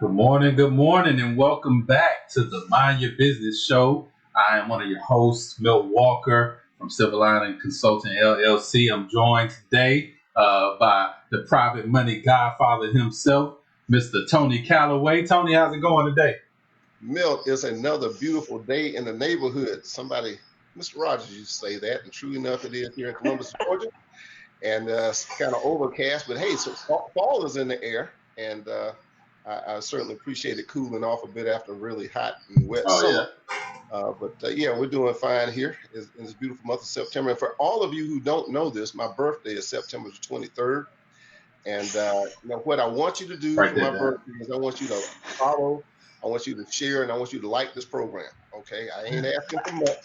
Good morning, and welcome back to the Mind Your Business show. I am one of your hosts, Milt Walker from Silver Lining Consulting LLC. I'm joined today by the private money godfather himself, Mr. Tony Calloway. Tony, how's it going today? Milt, is another beautiful day in the neighborhood. Somebody, Mr. Rogers, used to say that, and true enough, it is here in Columbus, Georgia. And it's kind of overcast, but hey, so fall is in the air, and I certainly appreciate it cooling off a bit after a really hot and wet Oh, summer. yeah. But yeah, we're doing fine here in this beautiful month of September. And for all of you who don't know this, my birthday is September the 23rd. And what I want you to do Write for my that down. birthday is I want you to follow, I want you to share, and I want you to like this program. Okay, I ain't asking for much.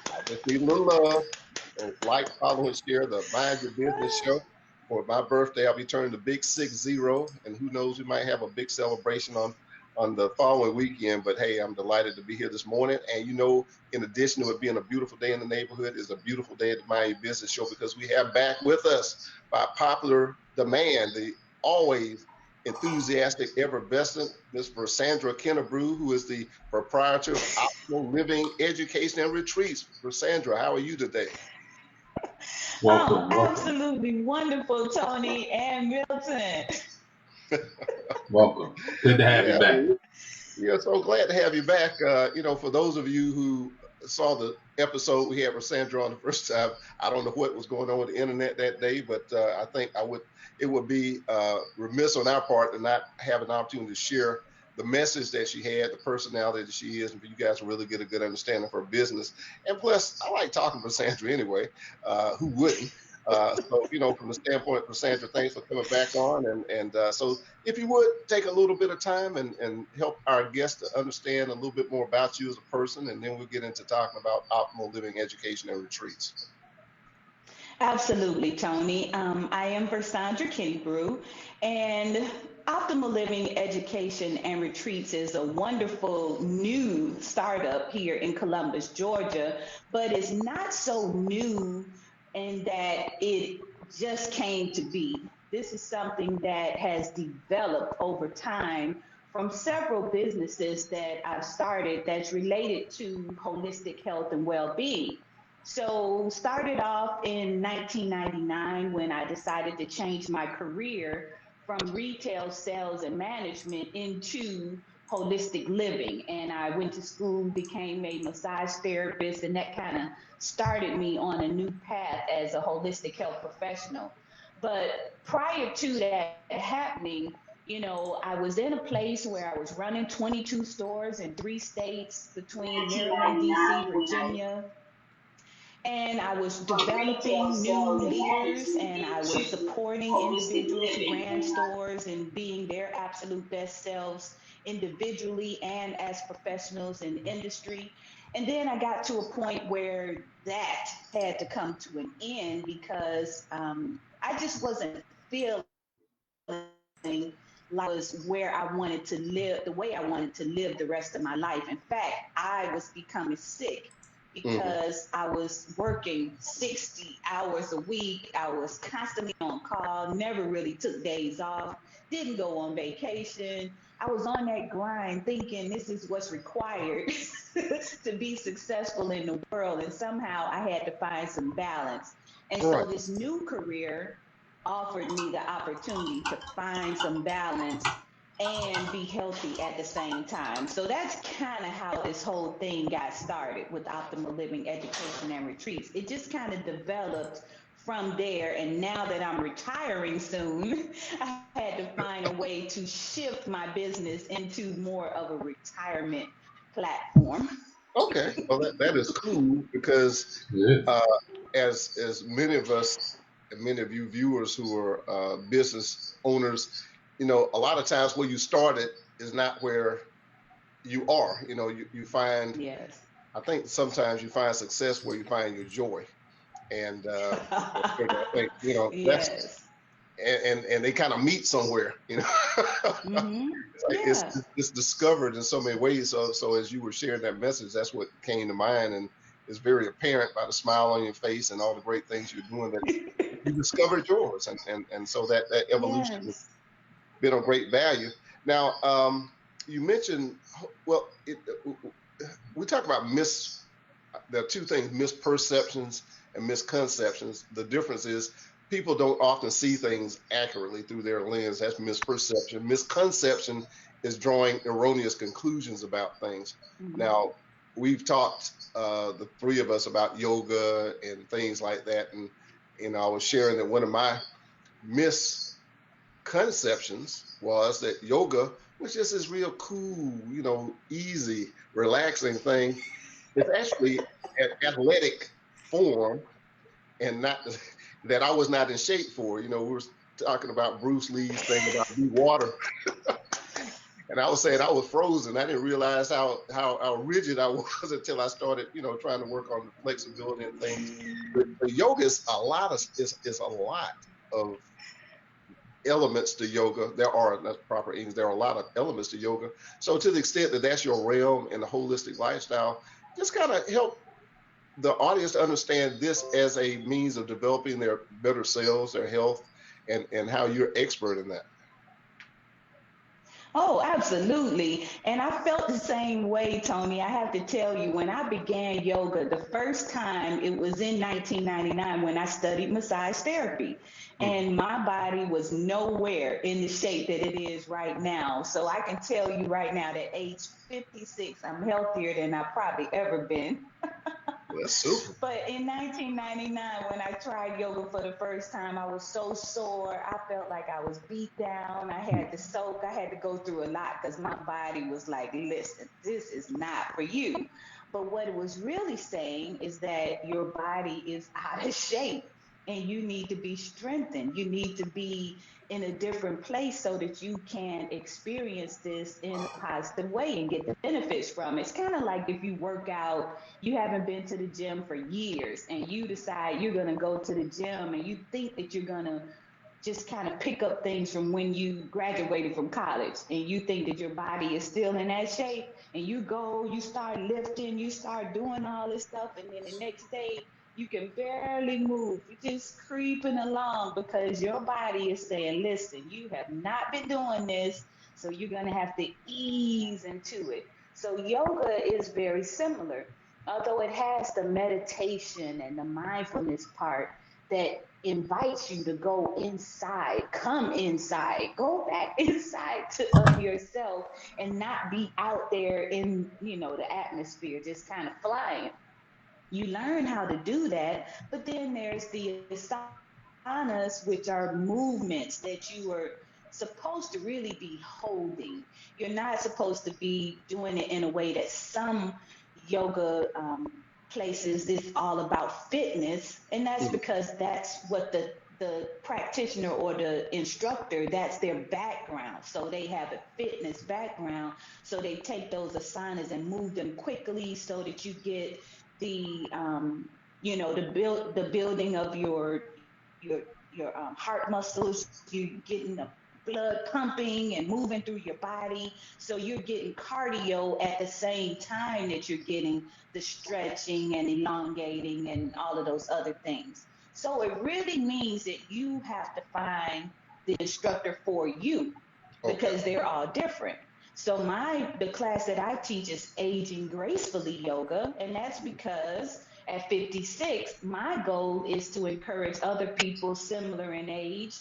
I just need a little love. So like, follow, and share the Mind Your Business show. For my birthday, I'll be turning the big 60, and who knows, we might have a big celebration on the following weekend. But hey, I'm delighted to be here this morning. And in addition to it being a beautiful day in the neighborhood, it's a beautiful day at the Mind Your Business show because we have back with us by popular demand the always enthusiastic, effervescent Miss Versandra Kennebrew, who is the proprietor of Optimal Living Education and Retreats. Versandra, how are you today? Oh, Welcome. absolutely wonderful, Tony and Milton. Welcome. Good to have you Yeah, back. we are so glad to have you back. For those of you who saw the episode we had with Sandra on the first time, I don't know what was going on with the internet that day, but I think it would be remiss on our part to not have an opportunity to share the message that she had, the personality that she is, and for you guys to really get a good understanding of her business. And plus, I like talking to Sandra anyway. Who wouldn't? From the standpoint of Sandra, thanks for coming back on. And so if you would take a little bit of time and help our guests to understand a little bit more about you as a person, and then we'll get into talking about optimal living education and retreats. Absolutely, Tony. I am Versandra Kennebrew, and Optimal Living Education and Retreats is a wonderful new startup here in Columbus, Georgia, but it's not so new in that it just came to be. This is something that has developed over time from several businesses that I've started that's related to holistic health and well-being. So started off in 1999 when I decided to change my career from retail sales and management into holistic living. And I went to school, became a massage therapist, and that kind of started me on a new path as a holistic health professional. But prior to that happening, I was in a place where I was running 22 stores in 3 states between Maryland, DC, Virginia, and I was developing new leaders and I was supporting individuals who ran stores and being their absolute best selves individually and as professionals in the industry. And then I got to a point where that had to come to an end because I just wasn't feeling like was where I wanted to live, the way I wanted to live the rest of my life. In fact, I was becoming sick Mm-hmm. because I was working 60 hours a week. I was constantly on call, never really took days off, didn't go on vacation. I was on that grind thinking this is what's required to be successful in the world. And somehow I had to find some balance. And so Right. this new career offered me the opportunity to find some balance and be healthy at the same time. So that's kind of how this whole thing got started with Optimal Living Education and Retreats. It just kind of developed from there. And now that I'm retiring soon, I had to find a way to shift my business into more of a retirement platform. Okay. Well, that is cool because Yeah. uh, as many of us and many of you viewers who are business owners, a lot of times where you started is not where you are. You find, Yes. I think sometimes you find success where you find your joy. And I think, that's, Yes. and they kind of meet somewhere, Mm-hmm. It's like Yeah. it's discovered in so many ways. So as you were sharing that message, that's what came to mind, and it's very apparent by the smile on your face and all the great things you're doing that you discovered yours, and so that evolution has Yes. been of great value. Now, you mentioned, well, we talk about there are two things: misperceptions and misconceptions. The difference is people don't often see things accurately through their lens. That's misperception. Misconception is drawing erroneous conclusions about things. Mhm. Now, we've talked, the three of us, about yoga and things like that, and I was sharing that one of my misconceptions was that yoga was just this real cool, easy, relaxing thing. It's actually an athletic form, and not that I was not in shape for. We were talking about Bruce Lee's thing about be water, and I was saying I was frozen. I didn't realize how rigid I was until I started, trying to work on the flexibility and things. But yoga is a lot is a lot of elements to yoga. There are, that's proper English. There are a lot of elements to yoga. So to the extent that that's your realm in the holistic lifestyle, just kind of help the audience to understand this as a means of developing their better selves, their health, and how you're expert in that. Oh, absolutely. And I felt the same way, Tony. I have to tell you, when I began yoga, the first time it was in 1999 when I studied massage therapy. Hmm. And my body was nowhere in the shape that it is right now. So I can tell you right now that age 56, I'm healthier than I've probably ever been. Well, that's super. But in 1999, when I tried yoga for the first time, I was so sore. I felt like I was beat down. I had to soak. I had to go through a lot because my body was like, listen, this is not for you. But what it was really saying is that your body is out of shape and you need to be strengthened. You need to be in a different place so that you can experience this in a positive way and get the benefits from it. It's kind of like if you work out, you haven't been to the gym for years and you decide you're going to go to the gym and you think that you're going to just kind of pick up things from when you graduated from college and you think that your body is still in that shape and you go, you start lifting, you start doing all this stuff, and then the next day you can barely move. You're just creeping along because your body is saying, listen, you have not been doing this, so you're going to have to ease into it. So yoga is very similar, although it has the meditation and the mindfulness part that invites you to go inside, come inside, go back inside of yourself and not be out there in, the atmosphere, just kind of flying. You learn how to do that, but then there's the asanas, which are movements that you are supposed to really be holding. You're not supposed to be doing it in a way that some yoga places is all about fitness, and that's Hmm. because that's what the practitioner or the instructor, that's their background. So they have a fitness background, so they take those asanas and move them quickly so that you get the the building of your heart muscles. You getting the blood pumping and moving through your body, so you're getting cardio at the same time that you're getting the stretching and elongating and all of those other things. So it really means that you have to find the instructor for you Okay. because they're all different. So the class that I teach is aging gracefully yoga, and that's because at 56, my goal is to encourage other people similar in age,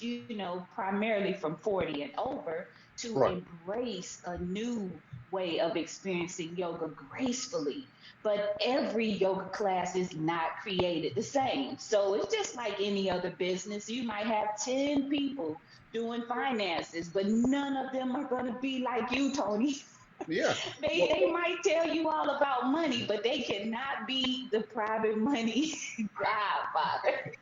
primarily from 40 and over, to Right. embrace a new way of experiencing yoga gracefully. But every yoga class is not created the same. So it's just like any other business. You might have 10 people doing finances, but none of them are going to be like you, Tony. Yeah. they Well, they might tell you all about money, but they cannot be the private money godfather.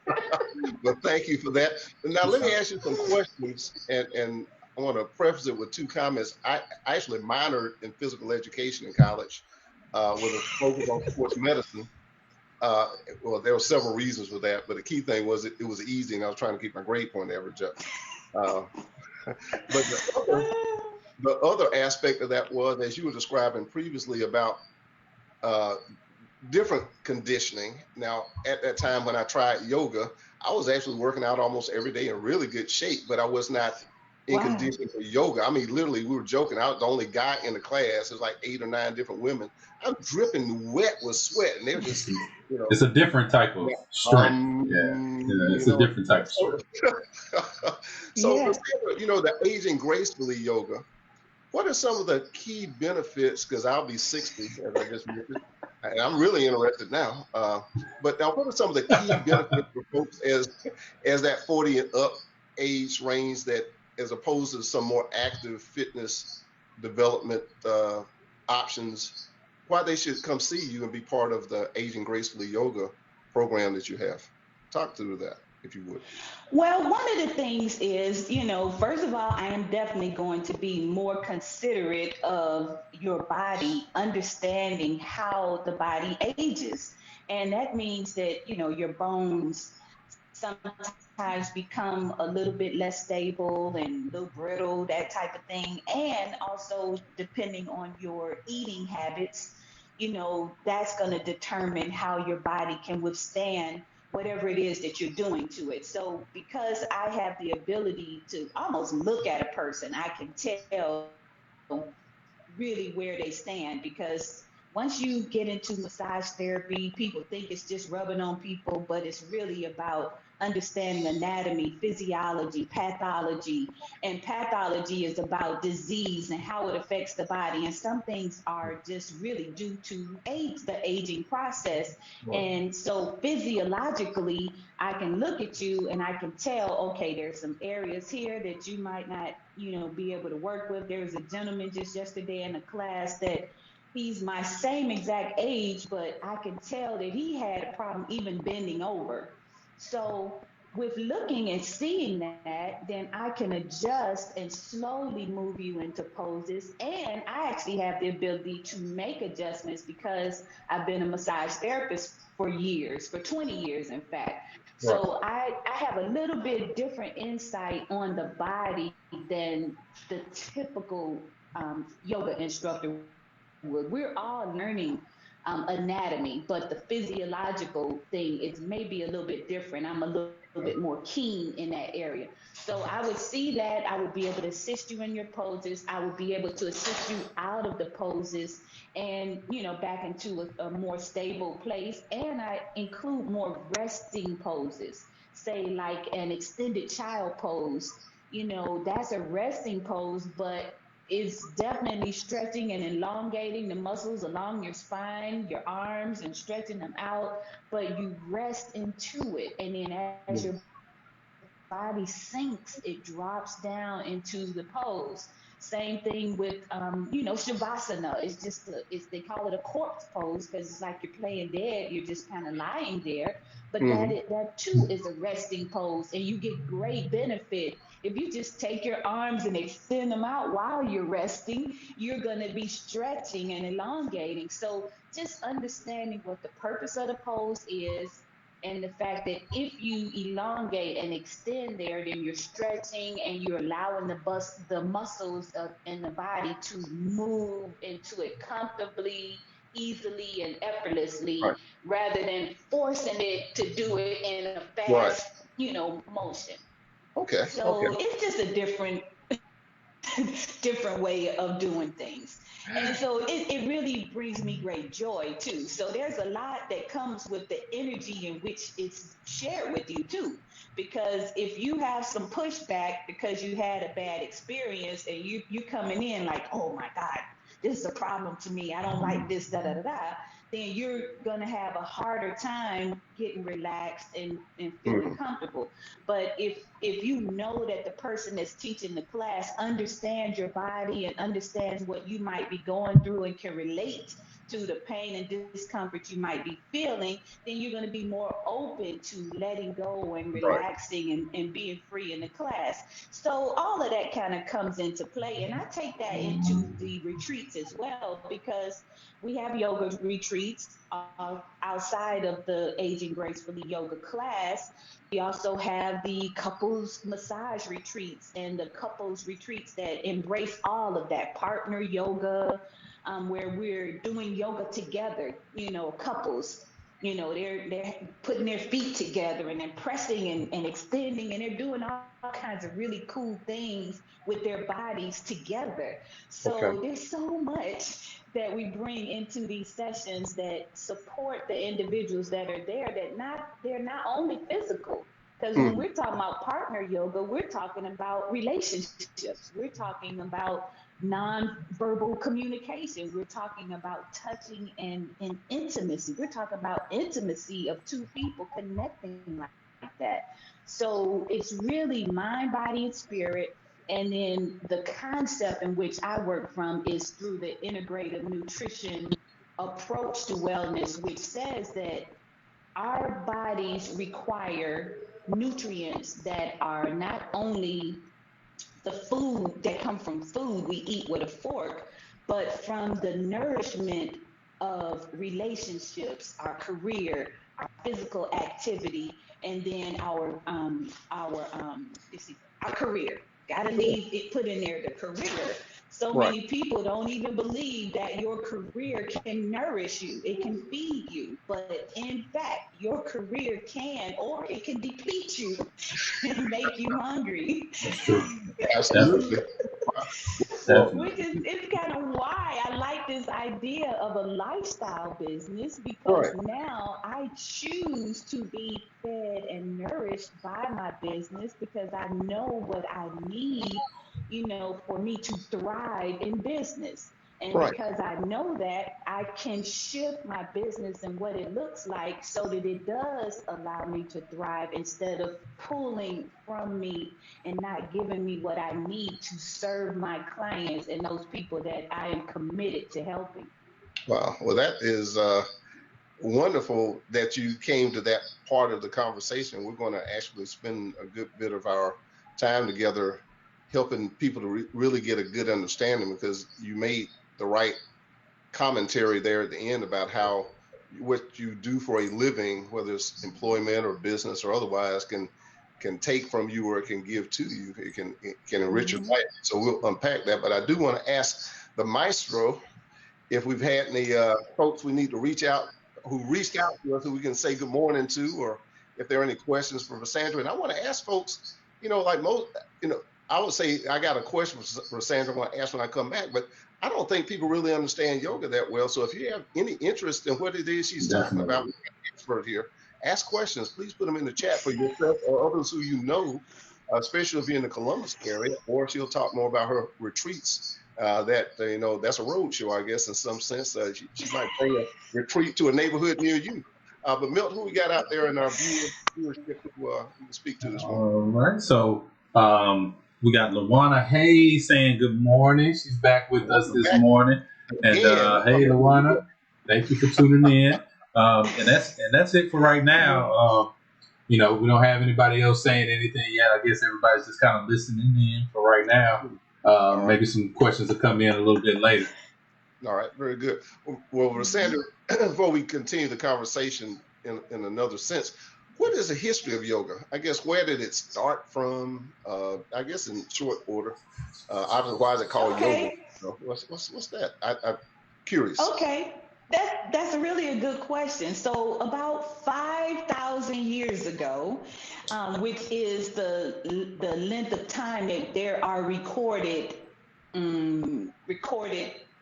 well, thank you for that. Now, let me ask you some questions, and I want to preface it with two comments. I actually minored in physical education in college, with a focus on sports medicine. Uh, well, there were several reasons for that, but the key thing was it was easy, and I was trying to keep my grade point average up. Uh, but the other aspect of that was, as you were describing previously, about uh, different conditioning. Now, at that time when I tried yoga, I was actually working out almost every day in really good shape, but I was not. in Wow. condition for yoga. I mean, literally, we were joking. I was the only guy in the class. There's like 8 or 9 different women. I'm dripping wet with sweat, and they're just, you know, It's a different type of yeah, strength. Yeah, yeah, you it's a know. different type of So, strength. so Yeah. you know, the aging gracefully yoga. What are some of the key benefits? Because I'll be 60, as I just mentioned, and I'm really interested now. But now, what are some of the key benefits for folks as that 40 and up age range, that as opposed to some more active fitness development options, why they should come see you and be part of the Aging Gracefully Yoga program that you have? Talk through that, if you would. Well, one of the things is, first of all, I am definitely going to be more considerate of your body, understanding how the body ages. And that means that, your bones sometimes become a little bit less stable and a little brittle, that type of thing. And also, depending on your eating habits, that's going to determine how your body can withstand whatever it is that you're doing to it. So, because I have the ability to almost look at a person, I can tell really where they stand because once you get into massage therapy, people think it's just rubbing on people, but it's really about understanding anatomy, physiology, pathology. And pathology is about disease and how it affects the body. And some things are just really due to age, the aging process. Right. And so physiologically, I can look at you and I can tell, okay, there's some areas here that you might not, be able to work with. There was a gentleman just yesterday in a class that he's my same exact age, but I can tell that he had a problem even bending over. So with looking and seeing that, then I can adjust and slowly move you into poses. And I actually have the ability to make adjustments because I've been a massage therapist for years, for 20 years, in fact. Right. So I have a little bit different insight on the body than the typical yoga instructor would. We're all learning anatomy, but the physiological thing is maybe a little bit different. I'm a little bit more keen in that area. So I would see that. I would be able to assist you in your poses. I would be able to assist you out of the poses and, back into a more stable place. And I include more resting poses, say like an extended child pose. That's a resting pose, but it's definitely stretching and elongating the muscles along your spine, your arms, and stretching them out. But you rest into it. And then as your body sinks, it drops down into the pose. Same thing with, Shavasana. They call it a corpse pose because it's like you're playing dead. You're just kind of lying there. But Hmm. that too is a resting pose, and you get great benefit if you just take your arms and extend them out while you're resting. You're going to be stretching and elongating. So just understanding what the purpose of the pose is, and the fact that if you elongate and extend there, then you're stretching and you're allowing the muscles in the body to move into it comfortably, easily, and effortlessly, Right. rather than forcing it to do it in a fast, Right. motion. Okay. So Okay. it's just a different way of doing things. And so it really brings me great joy too. So there's a lot that comes with the energy in which it's shared with you too. Because if you have some pushback because you had a bad experience and you coming in like, oh my God, this is a problem to me. I don't like this, da da da da. Then you're gonna have a harder time getting relaxed and feeling Hmm. comfortable. But if you know that the person that's teaching the class understands your body and understands what you might be going through and can relate to the pain and discomfort you might be feeling, then you're going to be more open to letting go and Right. relaxing and being free in the class. So all of that kind of comes into play. And I take that into the retreats as well because we have yoga retreats outside of the Aging Gracefully yoga class. We also have the couples massage retreats and the couples retreats that embrace all of that partner yoga, where we're doing yoga together, couples. They're putting their feet together and then pressing and extending, and they're doing all kinds of really cool things with their bodies together. So Okay. there's so much that we bring into these sessions that support the individuals that are there, that not they're not only physical. Because when Mm, we're talking about partner yoga, we're talking about relationships. We're talking about non-verbal communication. We're talking about touching and intimacy. We're talking about intimacy of two people connecting like that. So it's really mind, body, and spirit. And then the concept in which I work from is through the integrative nutrition approach to wellness, which says that our bodies require nutrients that are not only the food that come from food we eat with a fork, but from the nourishment of relationships, our career, our physical activity, and then our career. Gotta leave it put in there the career. So right. many people don't even believe that your career can nourish you. It can feed you. But in fact, your career can, or it can deplete you and make you hungry. That's true. Absolutely. Definitely. Well, Which is Definitely. it's kind of why I like this idea of a lifestyle business, because right. now I choose to be fed and nourished by my business because I know what I need, for me to thrive in business. And Right. because I know that, I can shift my business and what it looks like so that it does allow me to thrive instead of pulling from me and not giving me what I need to serve my clients and those people that I am committed to helping. Wow. Well, that is wonderful that you came to that part of the conversation. We're going to actually spend a good bit of our time together helping people to really get a good understanding, because you made the right commentary there at the end about how what you do for a living, whether it's employment or business or otherwise, can take from you or it can give to you. It can enrich your Hmm. life. So we'll unpack that. But I do want to ask the maestro if we've had any folks we need to reach out who reached out to us who we can say good morning to, or if there are any questions for Sandra. And I want to ask folks, like most, I would say I got a question for Sandra I want to ask when I come back, but I don't think people really understand yoga that well. So if you have any interest in what it is she's talking about, Definitely. we've got an expert here. Ask questions. Please put them in the chat for yourself or others who you know, especially if you're in the Columbus area, or she'll talk more about her retreats that that's a road show, I guess, in some sense. She might bring a retreat to a neighborhood near you. But Milt, who we got out there in our viewership who can speak to this morning? All right. So we got Lawana Hayes saying good morning. She's back with us Welcome this back morning. And again. hey, Lawana, thank you for tuning in. And that's it for right now. Okay. We don't have anybody else saying anything yet. I guess everybody's just kind of listening in for right now. All right. Maybe some questions will come in a little bit later. All right. Very good. Well, Hmm. Sandra, before we continue the conversation in another sense, what is the history of yoga? I guess where did it start from? I guess in short order. Obviously, why is it called yoga? Okay. What's that? I'm curious. Okay. That's really a good question. So about 5,000 years ago, which is the length of time that there are recorded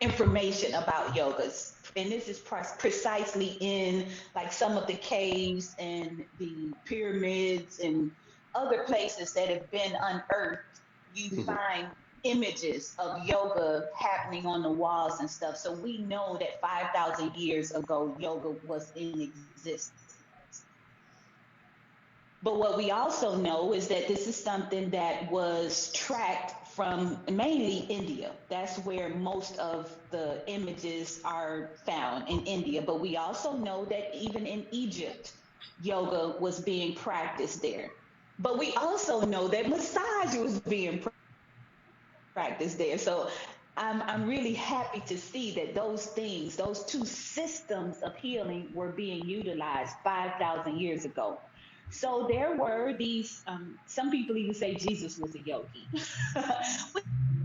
information about yogas, and this is precisely in like some of the caves and the pyramids and other places that have been unearthed. You Mhm. find images of yoga happening on the walls and stuff. So we know that 5,000 years ago, yoga was in existence. But what we also know is that this is something that was tracked from mainly India. That's where most of the images are found in India. But we also know that even in Egypt, yoga was being practiced there. But we also know that massage was being practiced there. So I'm really happy to see that those things, those two systems of healing were being utilized 5,000 years ago. So there were these, some people even say Jesus was a yogi,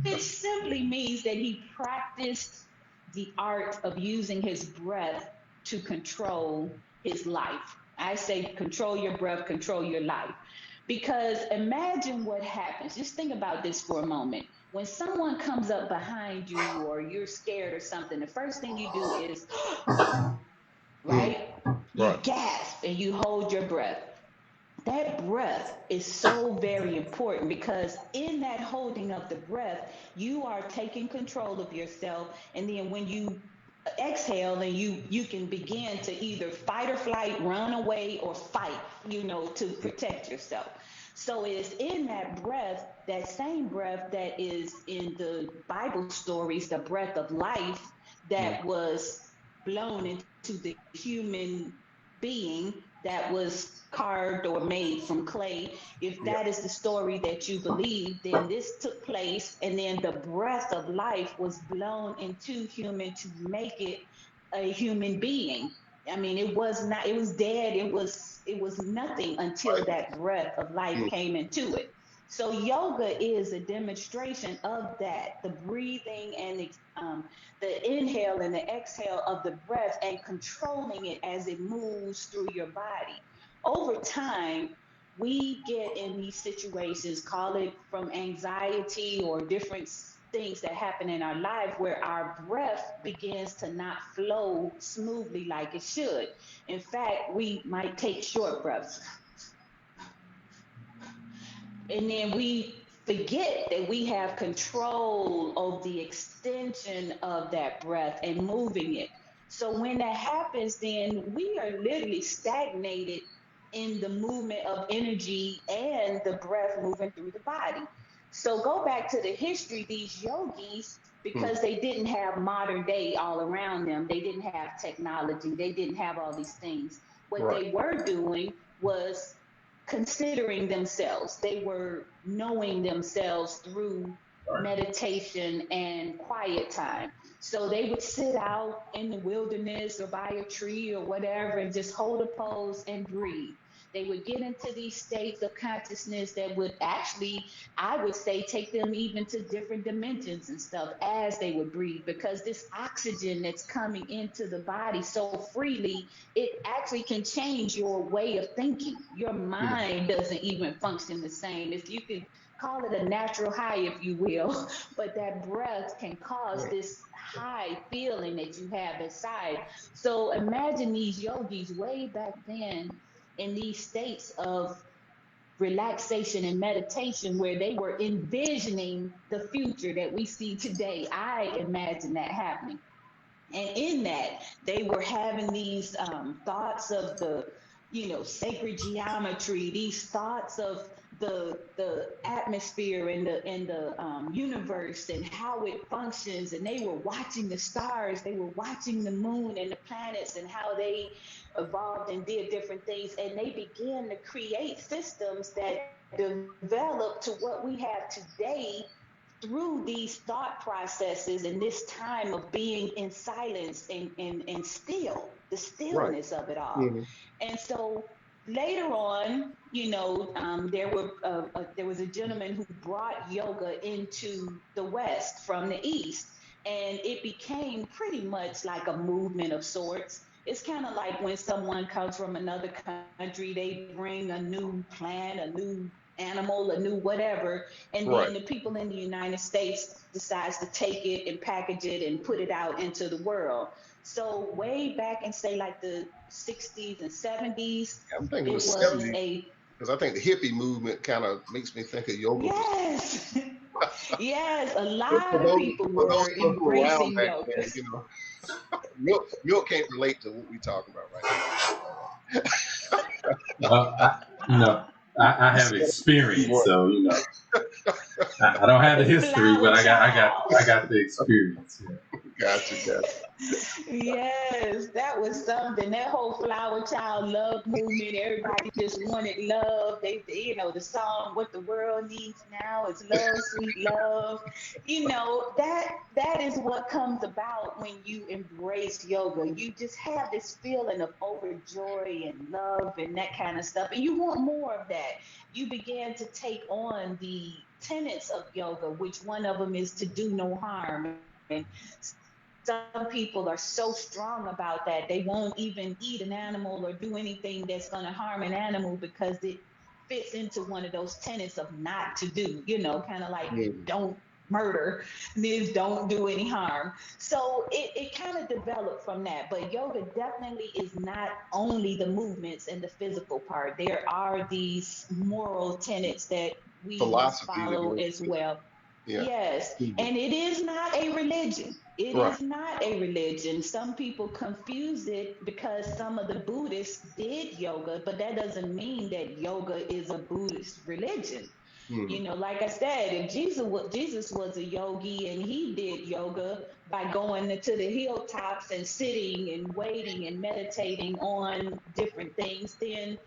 which simply means that he practiced the art of using his breath to control is life. I say control your breath, control your life. Because imagine what happens. Just think about this for a moment. When someone comes up behind you or you're scared or something, the first thing you do is, Mm, right? You right. gasp and you hold your breath. That breath is so very important because in that holding of the breath, you are taking control of yourself. And then when you exhale and you can begin to either fight or flight, run away or fight, to protect yourself. So it's in that breath, that same breath that is in the Bible stories, the breath of life Mm, that was blown into the human being that was carved or made from clay. If yeah. that is the story that you believe, then this took place, and then the breath of life was blown into human to make it a human being. I mean, it was not, it was dead, it was nothing until Right. that breath of life Mm, came into it. So yoga is a demonstration of that, the breathing and the inhale and the exhale of the breath and controlling it as it moves through your body. Over time, we get in these situations, call it from anxiety or different things that happen in our life, where our breath begins to not flow smoothly like it should. In fact, we might take short breaths, and then we forget that we have control of the extension of that breath and moving it. So when that happens, then we are literally stagnated in the movement of energy and the breath moving through the body. So go back to the history, these yogis, mm, because they didn't have modern day all around them, they didn't have technology, they didn't have all these things. What right. they were doing was considering themselves. They were knowing themselves through meditation and quiet time. So they would sit out in the wilderness or by a tree or whatever and just hold a pose and breathe. They would get into these states of consciousness that would actually, I would say, take them even to different dimensions and stuff as they would breathe, because this oxygen that's coming into the body so freely, it actually can change your way of thinking. Your Mm, mind doesn't even function the same. If you can call it a natural high, if you will, but that breath can cause right. this high feeling that you have inside. So imagine these yogis way back then in these states of relaxation and meditation where they were envisioning the future that we see today. I imagine that happening. And in that, they were having these thoughts of the, sacred geometry, these thoughts of the atmosphere and the universe and how it functions. And they were watching the stars, they were watching the moon and the planets and how they evolved and did different things. And they began to create systems that developed to what we have today through these thought processes and this time of being in silence and still, the Right. stillness of it all. Mm, And so later on, there was a gentleman who brought yoga into the West from the East, and it became pretty much like a movement of sorts. It's kind of like when someone comes from another country, they bring a new plant, a new animal, a new whatever, and right. then the people in the United States decides to take it and package it and put it out into the world. So way back in, say, like the 60s and 70s, I'm thinking the it was 70s a because I think the hippie movement kind of makes me think of yoga. yes. Yes, a For lot of those people for those were of us who were around embracing back yoga. then, Milk can't relate to what we're talking about right Well, I have now. experience, What? so I don't have the history, but Flower child. I got the experience. Yeah. Gotcha, gotcha. Yes, that was something. That whole flower child love movement, everybody just wanted love. The song "What the World Needs Now Is Love, Sweet Love." That is what comes about when you embrace yoga. You just have this feeling of overjoy and love and that kind of stuff, and you want more of that. You begin to take on the tenets of yoga, which one of them is to do no harm. And some people are so strong about that they won't even eat an animal or do anything that's going to harm an animal because it fits into one of those tenets of not to do, kind of like Mm. don't murder, means don't do any harm. So it kind of developed from that. But yoga definitely is not only the movements and the physical part. There are these moral tenets that we must Philosophy that follow goes as with it. well. Yeah. Yes, Mhm. and it is not a religion. It Right. is not a religion. Some people confuse it because some of the Buddhists did yoga, but that doesn't mean that yoga is a Buddhist religion. Mm. Like I said, if Jesus was a yogi and he did yoga by going to the hilltops and sitting and waiting and meditating on different things, then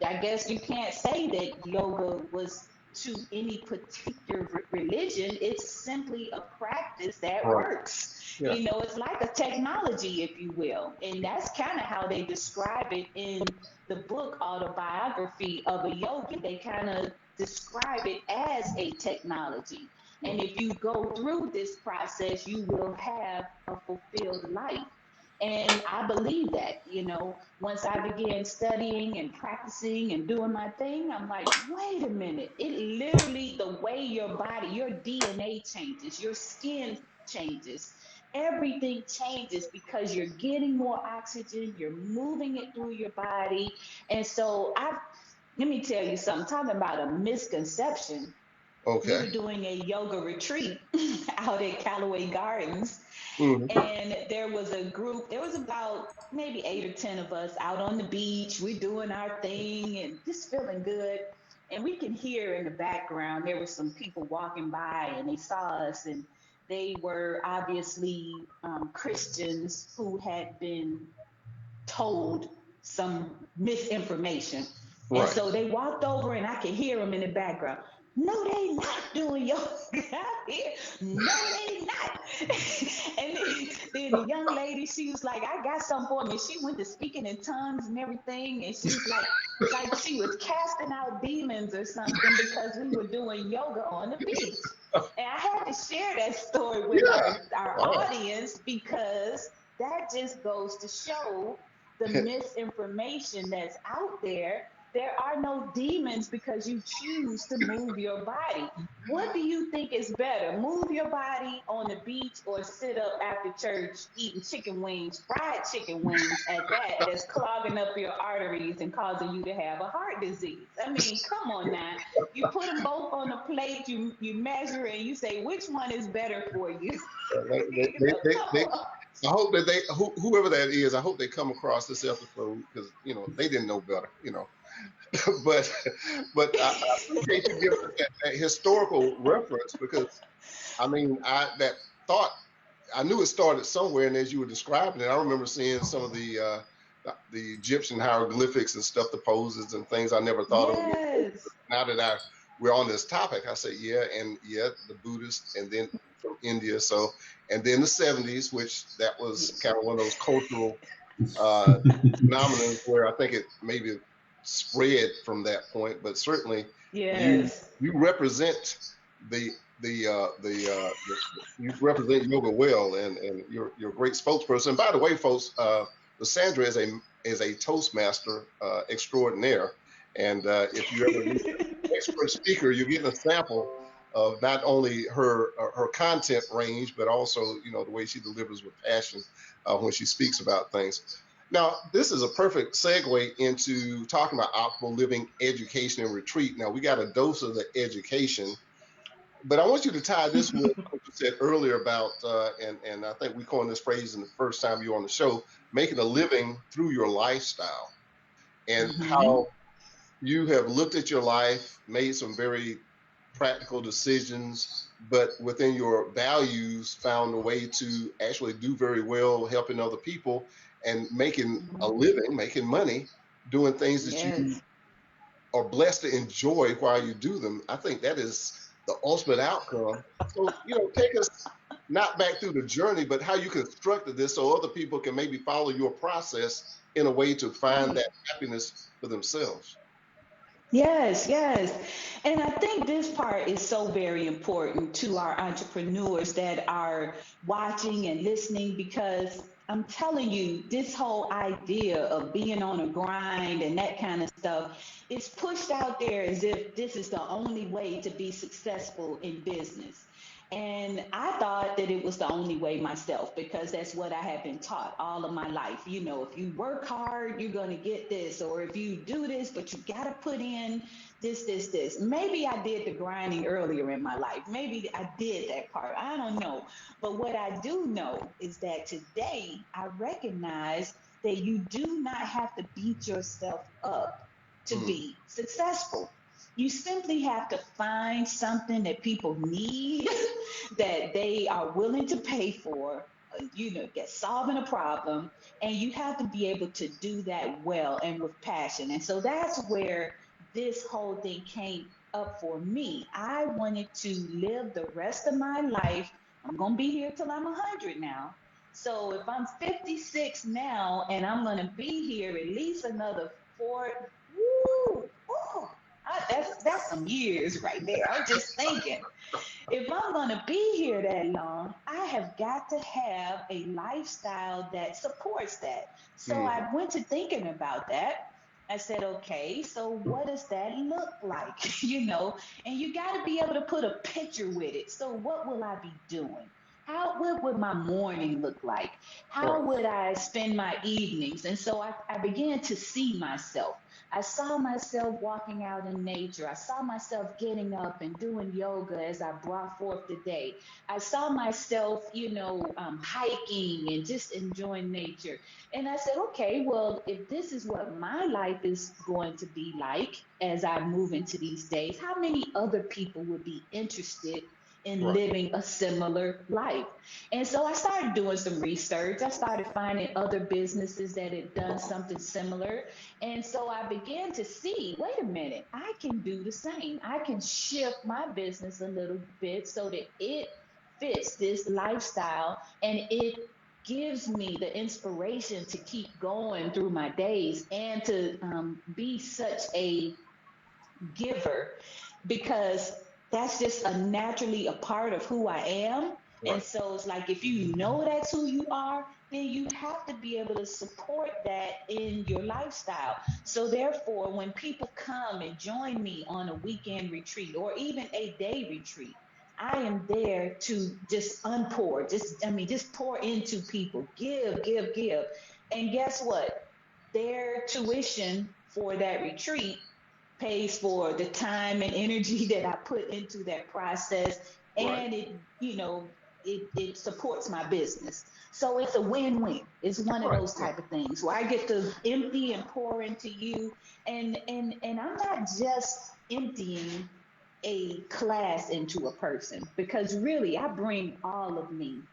I guess you can't say that yoga was to any particular religion. It's simply a practice that Right. works. Yeah. It's like a technology, if you will. And that's kind of how they describe it in the book Autobiography of a Yogi. They kind of describe it as a technology. And if you go through this process, you will have a fulfilled life. And I believe that, once I began studying and practicing and doing my thing, I'm like, wait a minute. It literally, the way your body, your DNA changes, your skin changes, everything changes because you're getting more oxygen, you're moving it through your body. And so let me tell you something, talking about a misconception. We Okay. were doing a yoga retreat out at Callaway Gardens, Mhm. and there was about maybe 8 or 10 of us out on the beach. We're doing our thing and just feeling good. And we can hear in the background, there were some people walking by and they saw us, and they were obviously Christians who had been told some misinformation. And Right. so they walked over and I could hear them in the background. No, they not doing yoga out here. No, they not. And then the young lady, she was like, I got something for me. She went to speaking in tongues and everything. And she was like she was casting out demons or something because we were doing yoga on the beach. And I had to share that story with Yeah. our Wow. audience because that just goes to show the misinformation that's out there. There are no demons because you choose to move your body. What do you think is better? Move your body on the beach or sit up after church eating chicken wings, fried chicken wings at that, that's clogging up your arteries and causing you to have a heart disease? I mean, come on now. You put them both on a plate, you measure and you say, which one is better for you? They, they, they, Come they, on. I hope that whoever that is, I hope they come across this episode because they didn't know better. But I appreciate you giving us that historical reference because I mean that thought I knew it started somewhere, and as you were describing it, I remember seeing some of the Egyptian hieroglyphics and stuff, the poses and things I never thought of before. Yes. Now that we're on this topic, I say yeah, and yeah, the Buddhist, and then from India, so and then the '70s, which that was kind of one of those cultural uh, phenomenons where I think it maybe spread from that point, but certainly you Yes. you represent the you represent yoga well, and you're a great spokesperson. By the way, folks, Lysandra is a Toastmaster extraordinaire, and if you ever meet an expert speaker, you're getting a sample of not only her content range, but also the way she delivers with passion when she speaks about things. Now, this is a perfect segue into talking about optimal living, education, and retreat. Now, we got a dose of the education, but I want you to tie this with what you said earlier about, and I think we coined this phrase in the first time you were on the show, making a living through your lifestyle, and Hmm. how you have looked at your life, made some very practical decisions, but within your values, found a way to actually do very well, helping other people and making a Hmm. living, making money, doing things that you Yes. are blessed to enjoy while you do them. I think that is the ultimate outcome. So, take us not back through the journey, but how you constructed this so other people can maybe follow your process in a way to find Right. that happiness for themselves. Yes, yes. And I think this part is so very important to our entrepreneurs that are watching and listening because I'm telling you, this whole idea of being on a grind and that kind of stuff is pushed out there as if this is the only way to be successful in business. And I thought that it was the only way myself because that's what I had been taught all of my life. You know, if you work hard, you're going to get this, or if you do this, but you got to put in this. Maybe I did the grinding earlier in my life. Maybe I did that part. I don't know. But what I do know is that today I recognize that you do not have to beat yourself up to Mm, be successful. You simply have to find something that people need that they are willing to pay for, get solving a problem, and you have to be able to do that well and with passion. And so that's where this whole thing came up for me. I wanted to live the rest of my life. I'm going to be here till I'm 100 now. So if I'm 56 now and I'm going to be here at least another four, woo, oh, that's some years right there. I'm just thinking, if I'm going to be here that long, I have got to have a lifestyle that supports that. So mm, I went to thinking about that. I said, okay, so what does that look like? And you got to be able to put a picture with it. So what will I be doing? What would my morning look like? right. How would I spend my evenings? And so I began to see myself. I saw myself walking out in nature. I saw myself getting up and doing yoga as I brought forth the day. I saw myself, hiking and just enjoying nature. And I said, okay, well, if this is what my life is going to be like as I move into these days, how many other people would be interested in Right. living a similar life? And so I started doing some research. I started finding other businesses that had done something similar. And so I began to see, wait a minute, I can do the same. I can shift my business a little bit so that it fits this lifestyle and it gives me the inspiration to keep going through my days and to be such a giver because that's just a naturally a part of who I am. And Right. so it's like if you know that's who you are, then you have to be able to support that in your lifestyle. So therefore, when people come and join me on a weekend retreat or even a day retreat, I am there to just unpour, just pour into people, give. And guess what? Their tuition for that retreat pays for the time and energy that I put into that process, Right. and it supports my business. So it's a win-win. It's one of Right. those Yeah. type of things where I get to empty and pour into you, and I'm not just emptying a class into a person because really I bring all of me.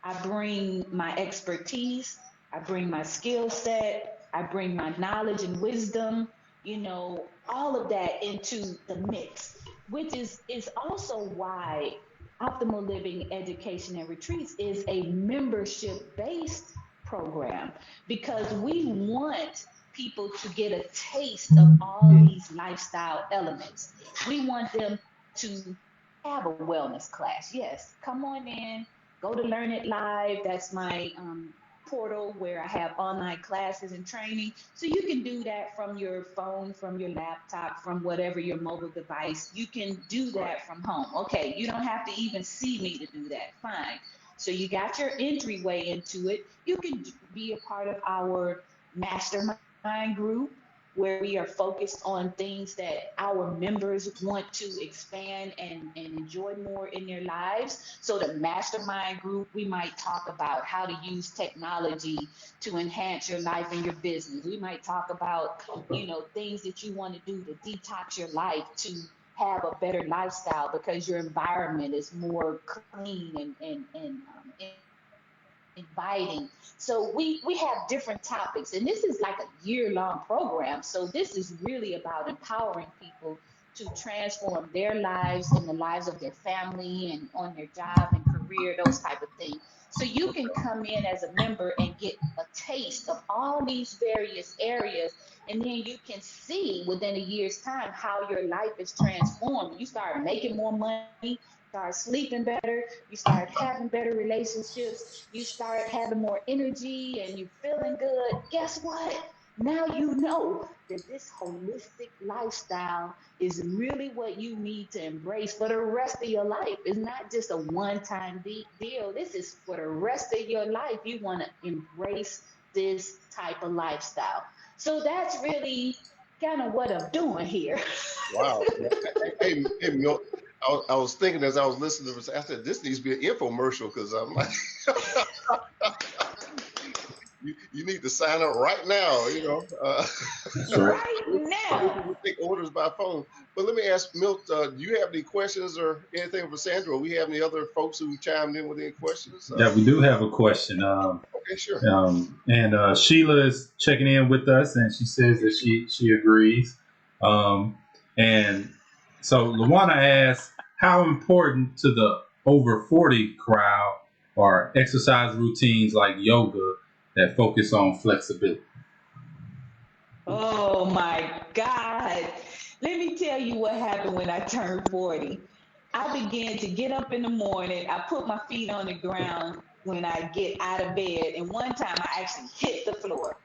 I bring my expertise, I bring my skill set, I bring my knowledge and wisdom, all of that into the mix, which is also why Optimal Living Education and Retreats is a membership based program because we want people to get a taste of all Mm, these lifestyle elements. We want them to have a wellness class. Yes, come on in, go to Learn It Live. That's my portal where I have online classes and training. So you can do that from your phone, from your laptop, from whatever your mobile device. You can do right. that from home. Okay, you don't have to even see me to do that. Fine. So you got your entryway into it. You can be a part of our mastermind group where we are focused on things that our members want to expand and enjoy more in their lives. So, the mastermind group, we might talk about how to use technology to enhance your life and your business. We might talk about, things that you want to do to detox your life to have a better lifestyle because your environment is more clean and inviting. So we have different topics, and this is like a year-long program. So this is really about empowering people to transform their lives and the lives of their family and on their job and career, those type of things. So you can come in as a member and get a taste of all these various areas, and then you can see within a year's time how your life is transformed. You start making more money, start sleeping better, you start having better relationships, you start having more energy, and you feeling good. Guess what? Now you know that this holistic lifestyle is really what you need to embrace for the rest of your life. It's not just a one-time deal. This is for the rest of your life. You want to embrace this type of lifestyle. So that's really kind of what I'm doing here. Wow. Hey, Milt, I was thinking as I was listening to this, I said, this needs to be an infomercial because I'm like, you need to sign up right now, you know. That's right. Right now. We take orders by phone. But let me ask Milt, do you have any questions or anything for Sandra? Or we have any other folks who chimed in with any questions? Yeah, we do have a question. Okay, sure. And Sheila is checking in with us, and she says that she agrees. And so Luana asks, how important to the over 40 crowd are exercise routines like yoga that focus on flexibility? Oh my God. Let me tell you what happened when I turned 40. I began to get up in the morning. I put my feet on the ground when I get out of bed. And one time I actually hit the floor.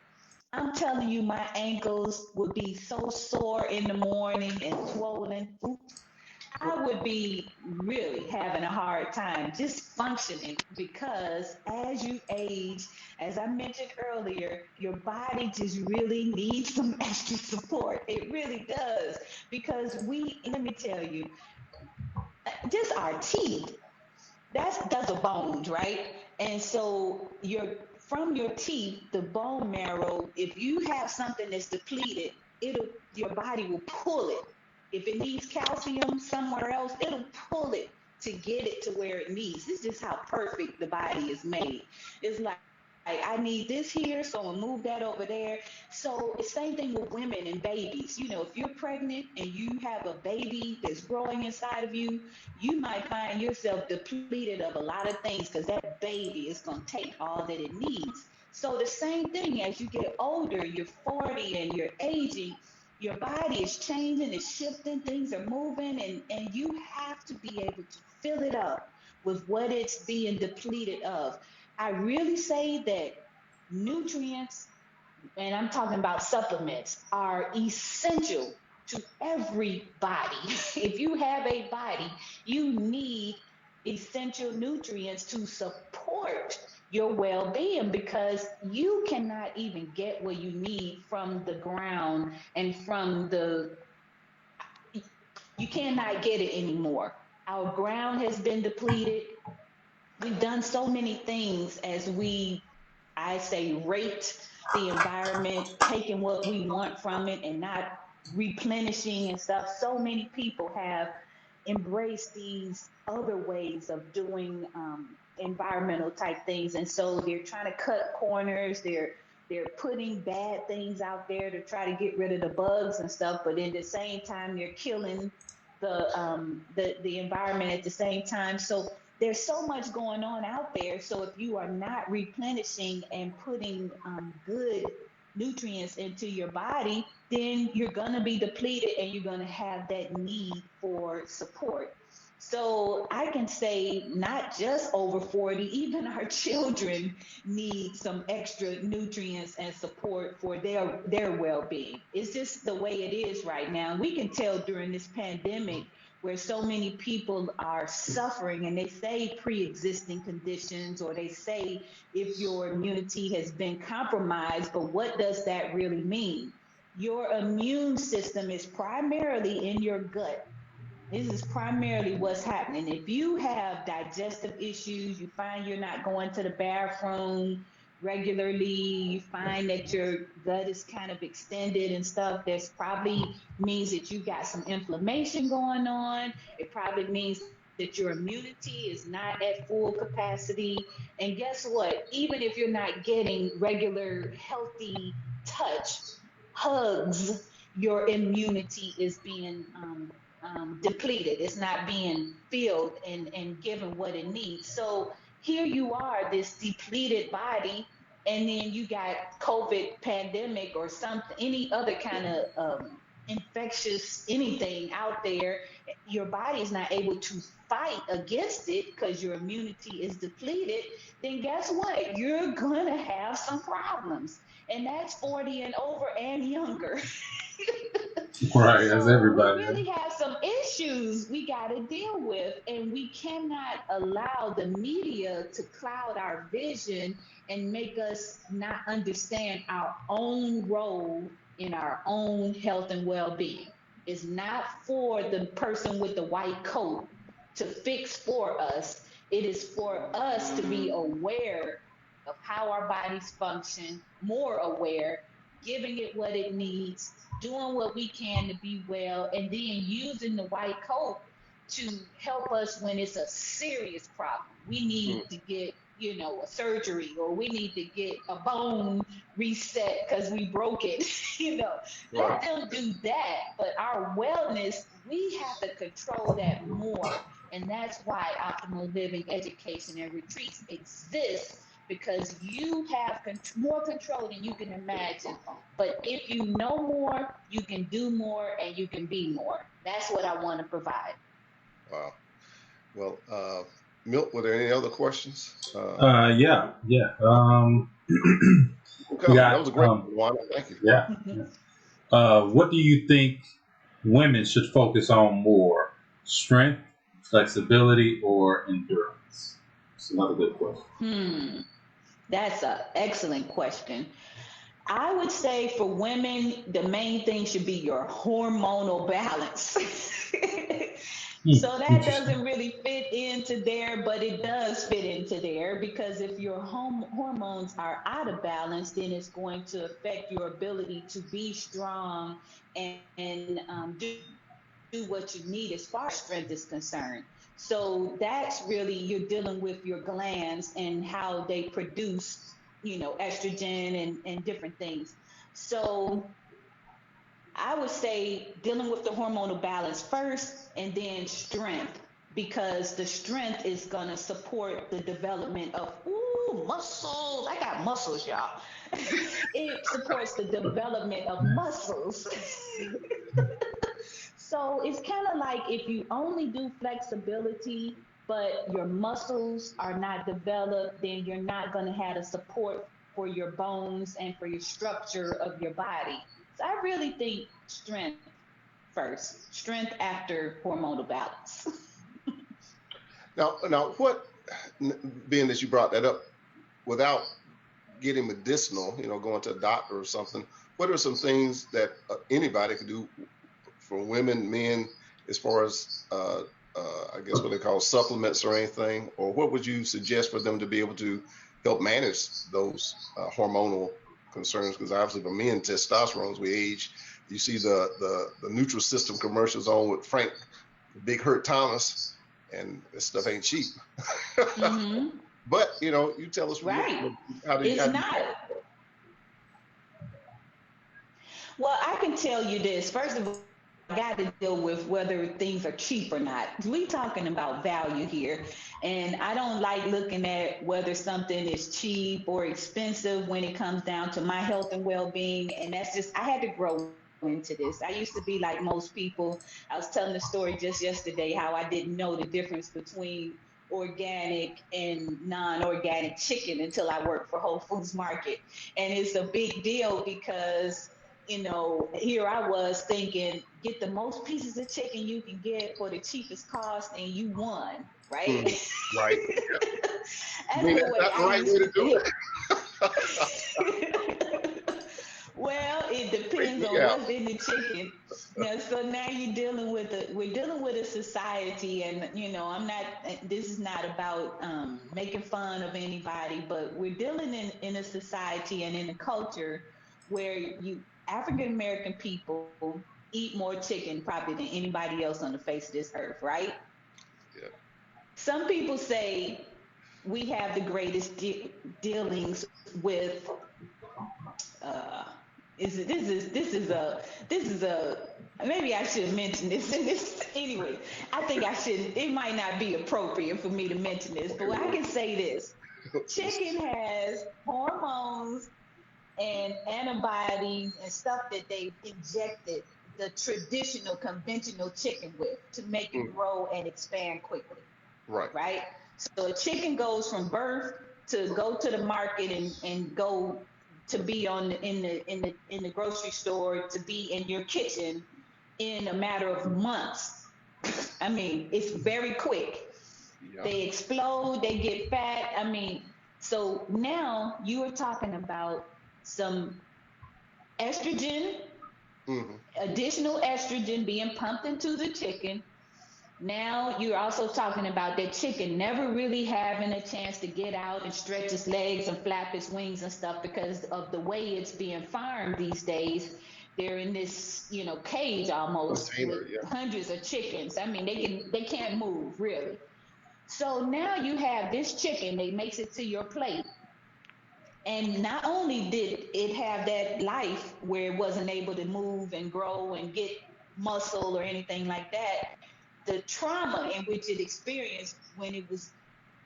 I'm telling you, my ankles would be so sore in the morning and swollen. I would be really having a hard time just functioning because as you age, as I mentioned earlier, your body just really needs some extra support. It really does. Because let me tell you, just our teeth, that's a bones, right? And so from your teeth, the bone marrow, if you have something that's depleted, your body will pull it. If it needs calcium somewhere else, it'll pull it to get it to where it needs. This is just how perfect the body is made. It's like I need this here, so I'll move that over there. So it's same thing with women and babies. You know, if you're pregnant and you have a baby that's growing inside of you, you might find yourself depleted of a lot of things because that baby is going to take all that it needs. So the same thing as you get older, you're 40 and you're aging, your body is changing, it's shifting, things are moving, and you have to be able to fill it up with what it's being depleted of. I really say that nutrients, and I'm talking about supplements, are essential to everybody. If you have a body, you need essential nutrients to support your well being because you cannot even get what you need from the ground and you cannot get it anymore. Our ground has been depleted. We've done so many things as I say, raped the environment, taking what we want from it and not replenishing and stuff. So many people have embraced these other ways of doing environmental type things, and so they're trying to cut corners. They're putting bad things out there to try to get rid of the bugs and stuff, but at the same time, they're killing the environment at the same time. So there's so much going on out there. So if you are not replenishing and putting good nutrients into your body, then you're going to be depleted and you're going to have that need for support. So I can say not just over 40, even our children need some extra nutrients and support for their well-being. It's just the way it is right now. We can tell during this pandemic where so many people are suffering and they say pre-existing conditions or they say if your immunity has been compromised, but what does that really mean? Your immune system is primarily in your gut. This is primarily what's happening. If you have digestive issues, you find you're not going to the bathroom regularly, you find that your gut is kind of extended and stuff, this probably means that you got some inflammation going on. It probably means that your immunity is not at full capacity. And guess what? Even if you're not getting regular healthy touch, hugs, your immunity is being depleted. It's not being filled and given what it needs. So here you are, this depleted body, and then you got COVID pandemic or something, any other kind of infectious anything out there. Your body is not able to fight against it because your immunity is depleted. Then guess what? You're gonna have some problems, and that's 40 and over and younger. Right, as So we everybody. really have some issues we got to deal with, and we cannot allow the media to cloud our vision and make us not understand our own role in our own health and well-being. It's not for the person with the white coat to fix for us. It is for us to be aware of how our bodies function, more aware, giving it what it needs, doing what we can to be well, and then using the white coat to help us when it's a serious problem. We Mm, need to get, a surgery, or we need to get a bone reset because we broke it. right. Let them do that. But our wellness, we have to control that more. And that's why optimal living education and retreats exist, because you have more control than you can imagine. But if you know more, you can do more and you can be more. That's what I want to provide. Wow. Well, Milt, were there any other questions? Yeah, yeah. We Okay, that was got a great one. Thank you. yeah. What do you think women should focus on more? Strength, flexibility, or endurance? It's another good question. Hmm, that's an excellent question. I would say for women, the main thing should be your hormonal balance. Hmm, So that interesting. doesn't really fit into there, but it does fit into there, because if your hormones are out of balance, then it's going to affect your ability to be strong and do what you need as far as strength is concerned. So that's really, you're dealing with your glands and how they produce, estrogen and different things. So I would say dealing with the hormonal balance first, and then strength, because the strength is going to support the development of, ooh, muscles. I got muscles, y'all. It supports the development of muscles. So it's kind of like if you only do flexibility, but your muscles are not developed, then you're not going to have the support for your bones and for your structure of your body. So I really think strength first, strength after hormonal balance. Now, being that you brought that up, without getting medicinal, going to a doctor or something, what are some things that anybody could do for women, men, as far as, I guess, what they call supplements or anything? Or what would you suggest for them to be able to help manage those hormonal concerns? Because obviously, for men, testosterone, as we age, you see the neutral system commercials on with Frank, Big Hurt Thomas, and this stuff ain't cheap. Mm-hmm. But you tell us Right. how It's do you not. Well, I can tell you this. First of all, I got to deal with whether things are cheap or not. We talking about value here, and I don't like looking at whether something is cheap or expensive when it comes down to my health and well-being. And that's just, I had to grow into this. I used to be like most people. I was telling the story just yesterday how I didn't know the difference between organic and non-organic chicken until I worked for Whole Foods Market. And it's a big deal because here I was thinking, get the most pieces of chicken you can get for the cheapest cost, and you won, right? Mhm. Right. I That's mean, the that's way not the I right way used to to do think. Well, it Freak depends me on out. what's in the chicken. So now we're dealing with a society, and I'm not. This is not about making fun of anybody, but we're dealing in a society and in a culture where you African American people eat more chicken probably than anybody else on the face of this earth, right? Yeah. Some people say we have the greatest dealings with uh, This is a maybe I should mention this in this anyway. I think I should. It might not be appropriate for me to mention this, but I can say this: chicken has hormones and antibodies and stuff that they've injected the traditional conventional chicken with to make it Mm, grow and expand quickly, right. right? So a chicken goes from birth to go to the market and go to be on in the grocery store, to be in your kitchen in a matter of months. I mean, it's very quick. Yeah. They explode, they get fat. I mean, so now you are talking about some estrogen, Hmm. additional estrogen being pumped into the chicken. Now you're also talking about that chicken never really having a chance to get out and stretch its legs and flap its wings and stuff because of the way it's being farmed these days. They're in this, cage almost with Container. Yeah. hundreds of chickens. I mean, they can't move really. So now you have this chicken that makes it to your plate. And not only did it have that life where it wasn't able to move and grow and get muscle or anything like that, the trauma in which it experienced when it was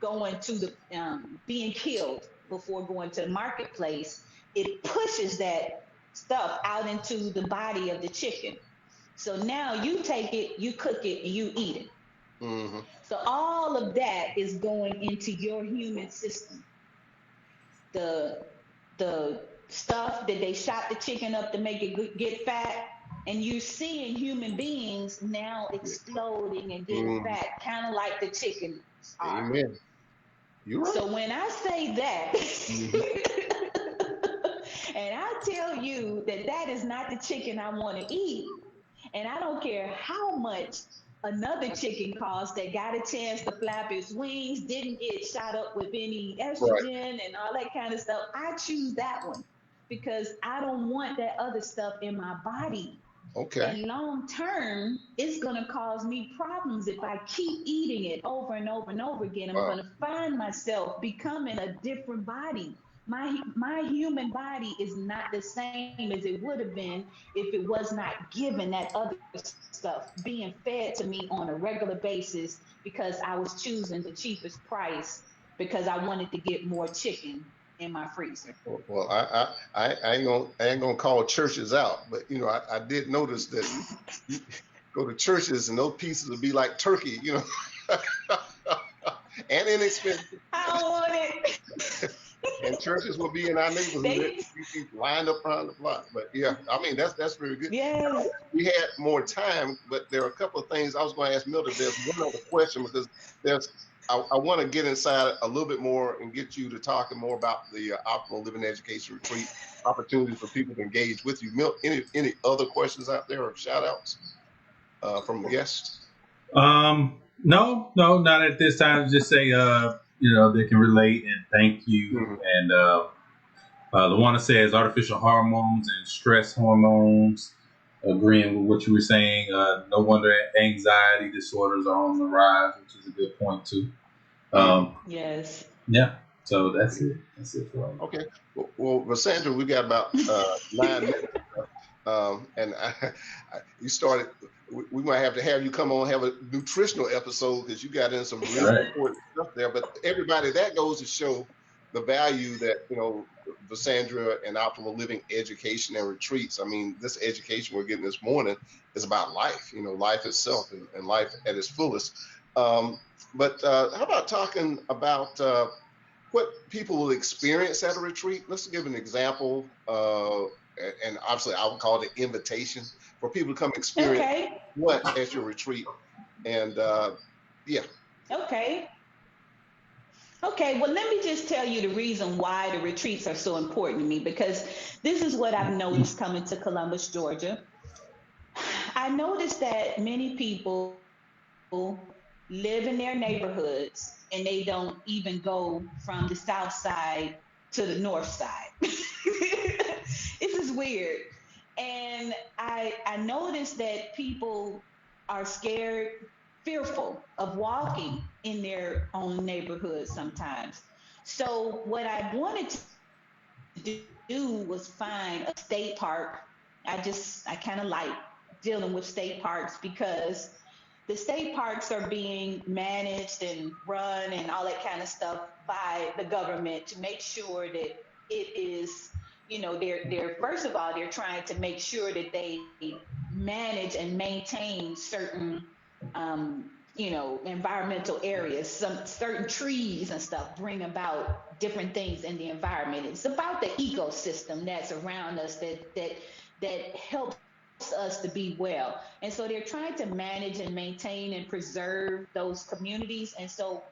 going to the being killed before going to the marketplace, it pushes that stuff out into the body of the chicken. So now you take it, you cook it, and you eat it. Hmm. So all of that is going into your human system. The stuff that they shot the chicken up to make it get fat, and you're seeing human beings now exploding and getting Mm, fat, kind of like the chickens are. amen. You're right. So when I say that, Hmm. and I tell you that that is not the chicken I want to eat, and I don't care how much another chicken costs that got a chance to flap its wings, didn't get shot up with any Right. estrogen and all that kind of stuff. I choose that one because I don't want that other stuff in my body. Okay. And long term, it's going to cause me problems if I keep eating it over and over and over again. I'm Wow. going to find myself becoming a different body. My human body is not the same as it would have been if it was not given that other stuff being fed to me on a regular basis because I was choosing the cheapest price because I wanted to get more chicken in my freezer. Well, I ain't gonna call churches out, but I did notice that you go to churches and those pieces would be like turkey, and inexpensive. I don't want it. And churches will be in our neighborhood. They Be lined up around the block. But yeah, I mean that's very good. yes. We had more time, but there are a couple of things I was going to ask Milton. There's one other question because there's I want to get inside a little bit more and get you to talking more about the optimal living education retreat opportunities for people to engage with you. Milt, any other questions out there or shout outs from guests? No, no, not at this time. Just say, they can relate and thank you. Hmm. And Luana says artificial hormones and stress hormones. Agreeing with what you were saying. No wonder anxiety disorders are on the rise, which is a good point too. Hmm. Um, Yes. yeah. So that's it. That's it for right now. Okay. Well, Sandra, we got about 9 minutes. And you started. We might have to have you come on have a nutritional episode because you got in some All really right. important stuff there. But everybody, that goes to show the value that Vassandra and Optimal Living Education and Retreats. I mean, this education we're getting this morning is about life. Life itself and life at its fullest. Um, but how about talking about what people will experience at a retreat? Let's give an example. And obviously I would call it an invitation for people to come experience Okay. what at your retreat. And yeah. Okay. Okay. Well, let me just tell you the reason why the retreats are so important to me because this is what I've noticed coming to Columbus, Georgia. I noticed that many people live in their neighborhoods and they don't even go from the south side to the north side. This is weird. And I noticed that people are scared, fearful of walking in their own neighborhood sometimes. So what I wanted to do do was find a state park. I kind of like dealing with state parks because the state parks are being managed and run and all that kind of stuff by the government to make sure that it is, they're first of all, they're trying to make sure that they manage and maintain certain environmental areas. Some certain trees and stuff bring about different things in the environment. It's about the ecosystem that's around us that helps us to be well. And so they're trying to manage and maintain and preserve those communities. And so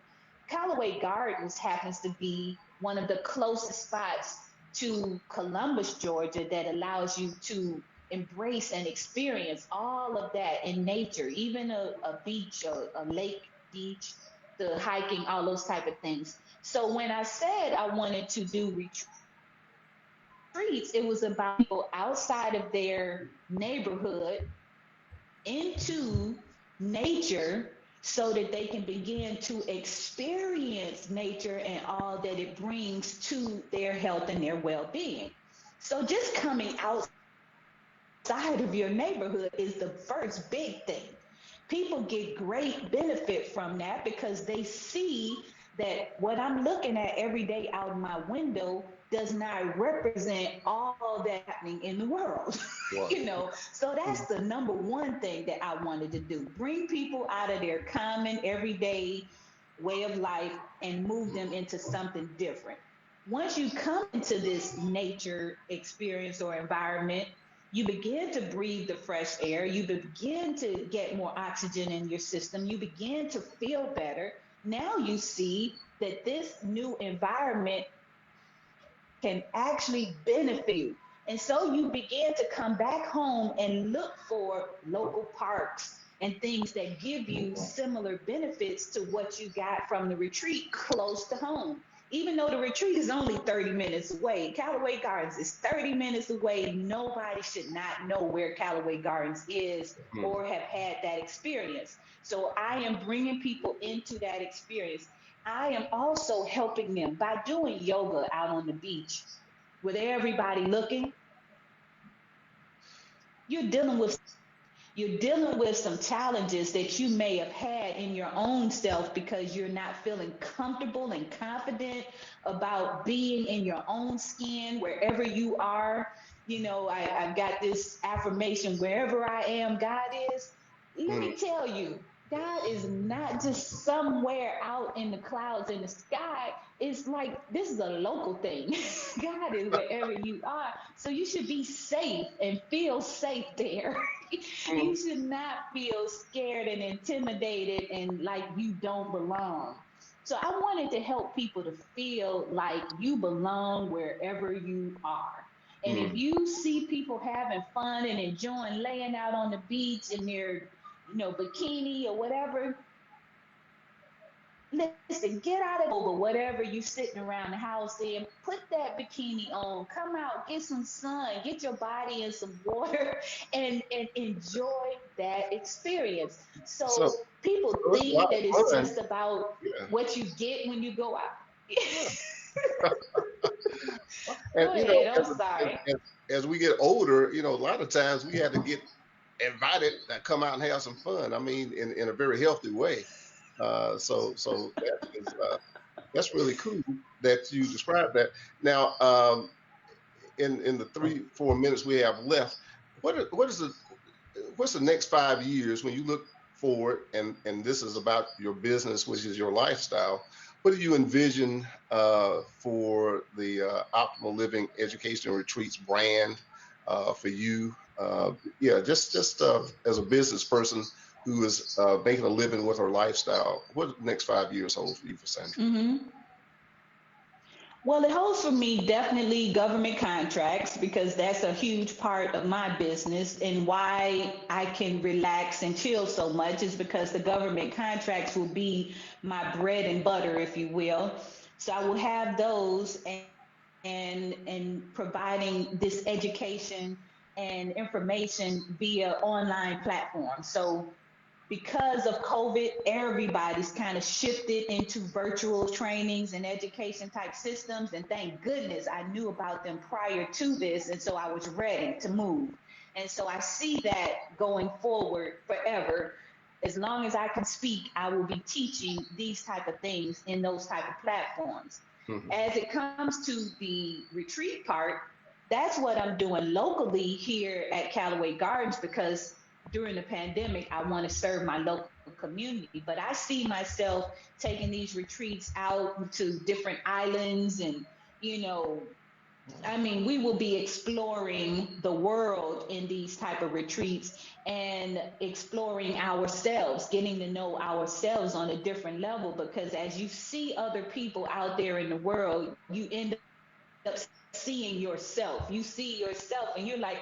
Callaway Gardens happens to be one of the closest spots to Columbus, Georgia, that allows you to embrace and experience all of that in nature, even a beach, a lake beach, the hiking, all those type of things. So when I said I wanted to do retreats, it was about people outside of their neighborhood into nature so that they can begin to experience nature and all that it brings to their health and their well-being. So just coming outside of your neighborhood is the first big thing. People get great benefit from that because they see that what I'm looking at every day out my window does not represent all that's happening in the world. Wow. So that's the number one thing that I wanted to do. Bring people out of their common everyday way of life and move them into something different. Once you come into this nature experience or environment, you begin to breathe the fresh air, you begin to get more oxygen in your system, you begin to feel better. Now you see that this new environment can actually benefit you. And so you begin to come back home and look for local parks and things that give you similar benefits to what you got from the retreat close to home. Even though the retreat is only 30 minutes away, Callaway Gardens is 30 minutes away. Nobody should not know where Callaway Gardens is Mhm. or have had that experience. So I am bringing people into that experience. I am also helping them by doing yoga out on the beach with everybody looking. You're dealing with you're dealing with some challenges that you may have had in your own self because you're not feeling comfortable and confident about being in your own skin wherever you are. I've got this affirmation: wherever I am, God is. Let Mhm. me tell you, God is not just somewhere out in the clouds in the sky. It's like this is a local thing. God is wherever you are. So you should be safe and feel safe there. Mhm. You should not feel scared and intimidated and like you don't belong. So I wanted to help people to feel like you belong wherever you are. And if Mhm. you see people having fun and enjoying laying out on the beach in their, bikini or whatever, listen, get out of over whatever you sitting around the house in. Put that bikini on. Come out, get some sun, get your body in some water, and enjoy that experience. So, So people so it's a lot think that of it's fun. just about Yeah. what you get when you go out. Yeah. And Go you know, ahead. I'm sorry. as we get older, a lot of times we had to get invited to come out and have some fun. I mean, in a very healthy way. So that's really cool that you described that. Now, in the 3 4 minutes we have left, what's the next 5 years when you look forward, and this is about your business, which is your lifestyle. What do you envision for the Optimal Living Education Retreats brand for you? Yeah, just as a business person who is making a living with her lifestyle, what the next 5 years hold for you, for Sandra? Hmm. Well, it holds for me definitely government contracts because that's a huge part of my business. And why I can relax and chill so much is because the government contracts will be my bread and butter, if you will. So I will have those and providing this education and information via online platforms. So because of COVID, everybody's kind of shifted into virtual trainings and education type systems. And thank goodness I knew about them prior to this. And so I was ready to move. And so I see that going forward forever. As long as I can speak, I will be teaching these type of things in those type of platforms. Mhm. As it comes to the retreat part, that's what I'm doing locally here at Callaway Gardens, because during the pandemic, I want to serve my local community. But I see myself taking these retreats out to different islands and, you know, I mean, we will be exploring the world in these type of retreats and exploring ourselves, getting to know ourselves on a different level. Because as you see other people out there in the world, you end up seeing yourself. You see yourself and you're like,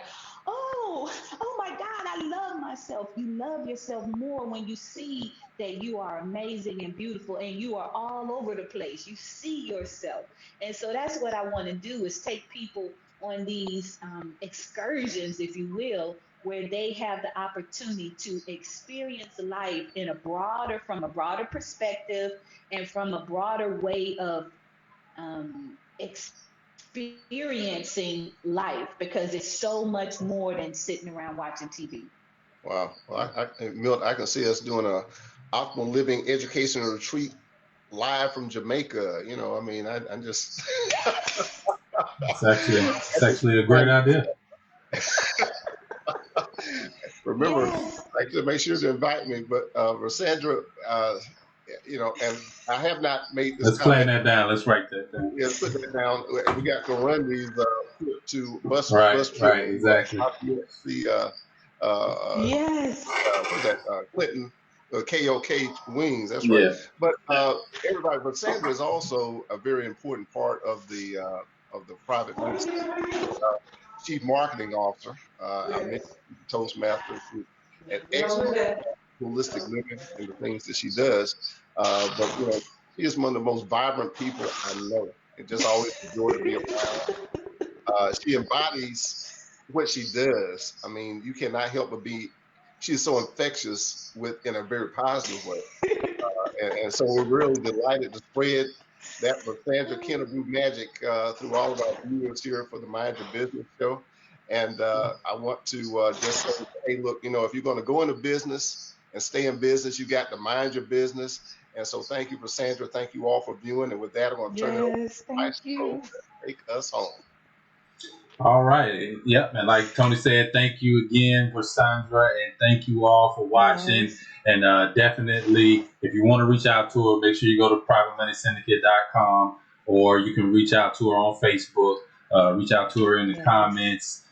oh my God, I love myself. You love yourself more when you see that you are amazing and beautiful and you are all over the place. You see yourself. And so that's what I want to do, is take people on these excursions, if you will, where they have the opportunity to experience life in a broader, from a broader perspective and from a broader way of experiencing life, because it's so much more than sitting around watching TV. Wow. Well, Milt, I can see us doing a optimal living education retreat live from Jamaica. You know, I mean, I'm just It's actually a great idea. remember, Yes. like to make sure to invite me. But Rosandra, you know, and I have not made this Let's plan comment. that down. Let's write that down. Yeah, put that down. We got to run these trip to bus trip Right, to exactly. Lafayette, see Yes. what's that Clinton KOK wings. That's right. Yeah. But everybody, but Sandra is also a very important part of the private ministry. Chief marketing officer. I mentioned Toastmasters, an expert holistic living and the things that she does. But you know, she is one of the most vibrant people I know. It just always a joy to be around. She embodies what she does. I mean, you cannot help but be. She's so infectious with in a very positive way, and so we're really delighted to spread that with Sandra Kennebrew magic through all of our viewers here for the Mind Your Business show. And I want to just say, hey, look, you know, if you're going to go into business and stay in business, you got to mind your business. And so thank you for Sandra. Thank you all for viewing. And with that, I'm going to turn it over to Yes. my Thank show you. to take us home. All right. Yep. And like Tony said, thank you again for Sandra, and thank you all for watching. Yes. And definitely, if you want to reach out to her, make sure you go to privatemoneysyndicate.com, or you can reach out to her on Facebook. Reach out to her in the Yes. comments.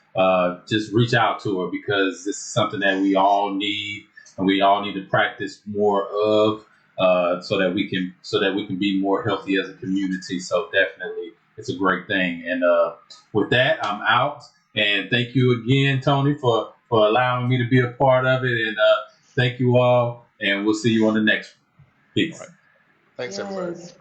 Just reach out to her, because this is something that we all need, and we all need to practice more of, so that we can be more healthy as a community. So definitely, it's a great thing. And with that, I'm out. And thank you again, Tony, for allowing me to be a part of it. And thank you all. And we'll see you on the next one. All Peace. right. Thanks, everybody. Yes.